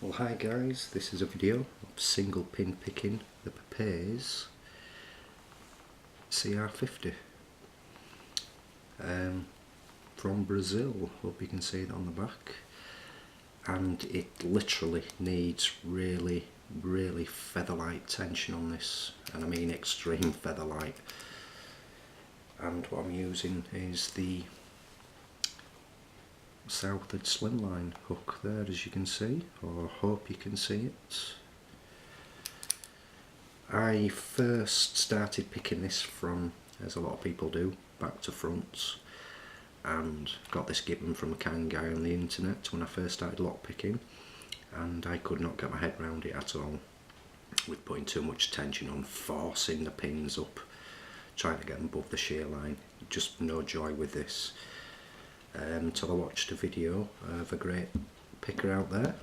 Well, hi guys, this is a video of single pin picking the PAPAIZ CR50 from Brazil. Hope you can see it on the back, and it literally needs really featherlight tension on this, and I mean extreme featherlight. And what I'm using is the southward slimline hook there, as you can see, or hope you can see it. I first started picking this from, as a lot of people do, back to front, and got this given from a kind guy on the internet when I first started lock picking, and I could not get my head around it at all, with putting too much tension on, forcing the pins up, trying to get them above the shear line. Just no joy with this. Until I watched a video of a great picker out there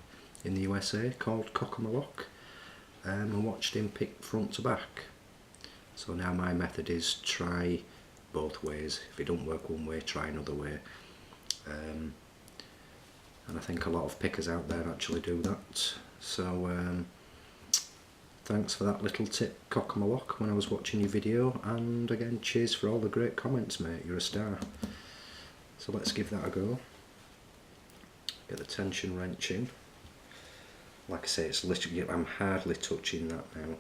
in the USA called Padlock, and watched him pick front to back. So now my method is try both ways. If it don't work one way, try another way. And I think a lot of pickers out there actually do that. So thanks for that little tip, Padlock, when I was watching your video, and again cheers for all the great comments, mate, you're a star. So let's give that a go. Get the tension wrench in. Like I say, it's literally, I'm hardly touching that now.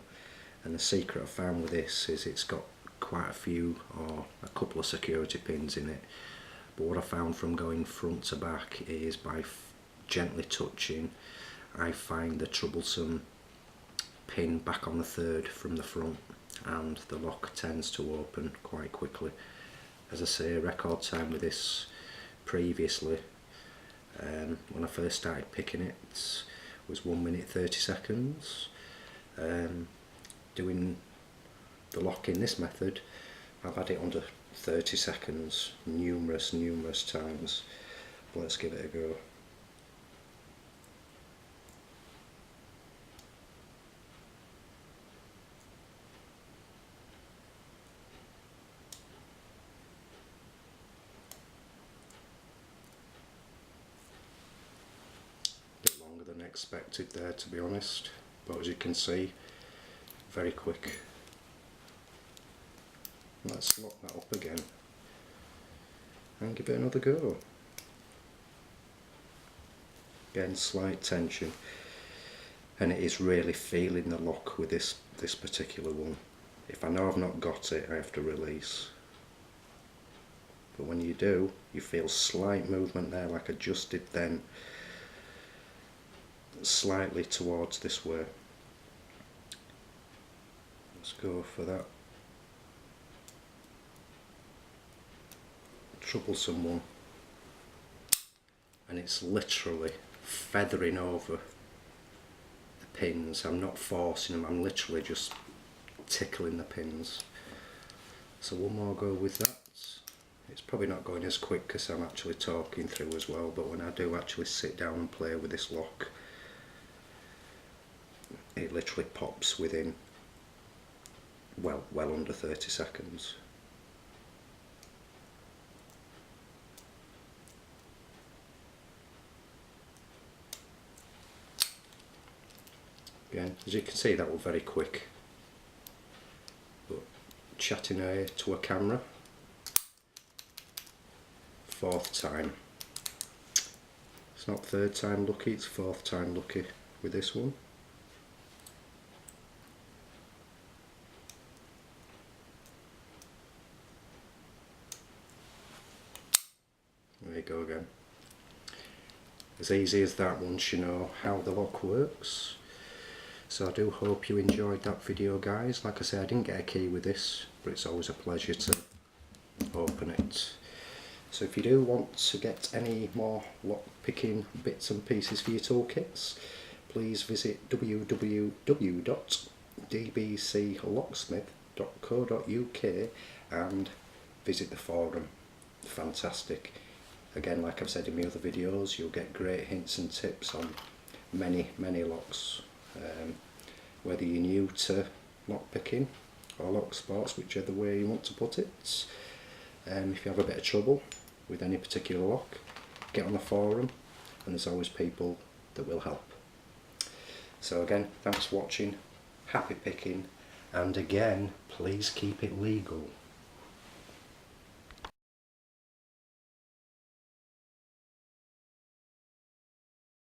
And the secret I found with this is it's got quite a few, or a couple of security pins in it. But what I found from going front to back is by gently touching, I find the troublesome pin back on the third from the front, and the lock tends to open quite quickly. As I say, record time with this previously, when I first started picking it, was 1 minute 30 seconds. Doing the lock in this method, I've had it under 30 seconds numerous times. But let's give it a go. Than expected there, to be honest, but as you can see, very quick. Let's lock that up again and give it another go. Again, slight tension, and it is really feeling the lock with this particular one. If I know I've not got it, I have to release, but when you do, you feel slight movement there, like I just did then, slightly towards this way. Let's go for that troublesome one, and it's literally feathering over the pins. I'm not forcing them, I'm literally just tickling the pins. So one more go with that. It's probably not going as quick because I'm actually talking through as well, but when I do actually sit down and play with this lock, it literally pops within well under 30 seconds. Again, as you can see, that was very quick. But chatting to a camera, fourth time. It's not third time lucky, it's fourth time lucky with this one. There you go again. As easy as that once you know how the lock works. So I do hope you enjoyed that video, guys. Like I say, I didn't get a key with this, but it's always a pleasure to open it. So if you do want to get any more lock picking bits and pieces for your toolkits, please visit www.dbclocksmith.co.uk and visit the forum. Fantastic. Again, like I've said in my other videos, you'll get great hints and tips on many locks, whether you're new to lock picking or lock sports, whichever way you want to put it. If you have a bit of trouble with any particular lock, get on the forum, and there's always people that will help. So again, thanks for watching, happy picking, and again, please keep it legal.